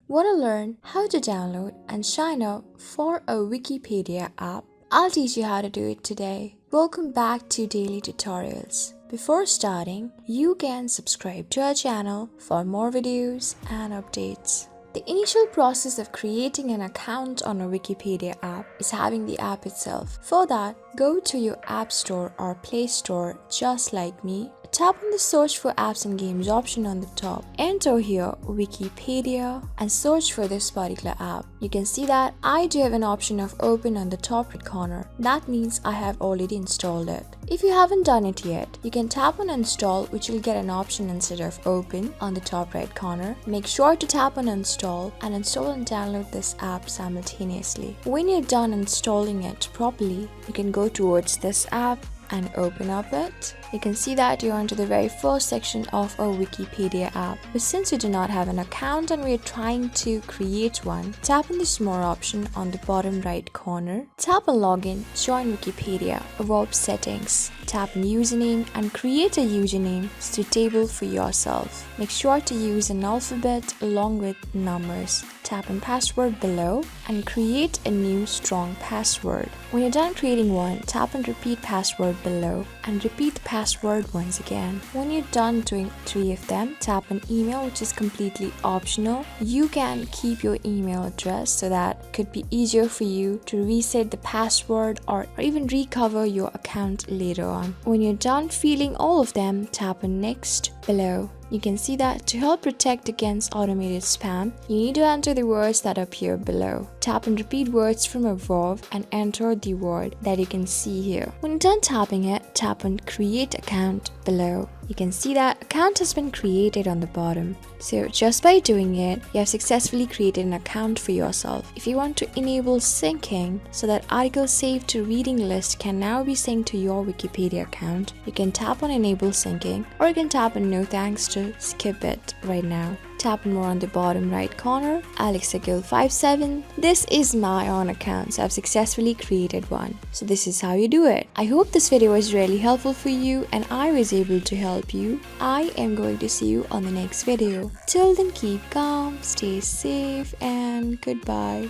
Want to learn how to download and sign up for a Wikipedia app? I'll teach you how to do it today. Welcome back to Daily Tutorials. Before starting, you can subscribe to our channel for more videos and updates. The initial process of creating an account on a Wikipedia app is having the app itself. For that, go to your App Store or Play Store just like me. Tap on the search for apps and games option on the top. Enter here Wikipedia and search for this particular app. You can see that I do have an option of open on the top right corner. That means I have already installed it. If you haven't done it yet, you can tap on install, which will get an option instead of open on the top right corner. Make sure to tap on install and download this app simultaneously. When you're done installing it properly, you can go towards this app and open up it. You can see that you're onto the very first section of a Wikipedia app. But since you do not have an account and we're trying to create one, tap on this more option on the bottom right corner. Tap on login, join Wikipedia, about settings. Tap on username and create a username suitable for yourself. Make sure to use an alphabet along with numbers. Tap on password below and create a new strong password. When you're done creating one, tap on repeat password below and repeat the password once again. When you're done doing 3 of them, tap on email, which is completely optional. You can keep your email address so that it could be easier for you to reset the password or even recover your account later on. When you're done filling all of them, tap on next below. You can see that to help protect against automated spam, you need to enter the words that appear below. Tap on repeat words from above and enter the word that you can see here. When you're done tapping it, tap on create account below. You can see that account has been created on the bottom. So just by doing it, you have successfully created an account for yourself. If you want to enable syncing so that articles saved to reading list can now be synced to your Wikipedia account, you can tap on enable syncing, or you can tap on no thanks to skip it right now. Tap on more on the bottom right corner, AlexAgil57. This is my own account, so I've successfully created one. So this is how you do it. I hope this video was really helpful for you and I was able to help you. I am going to see you on the next video. Till then, keep calm, stay safe, and goodbye.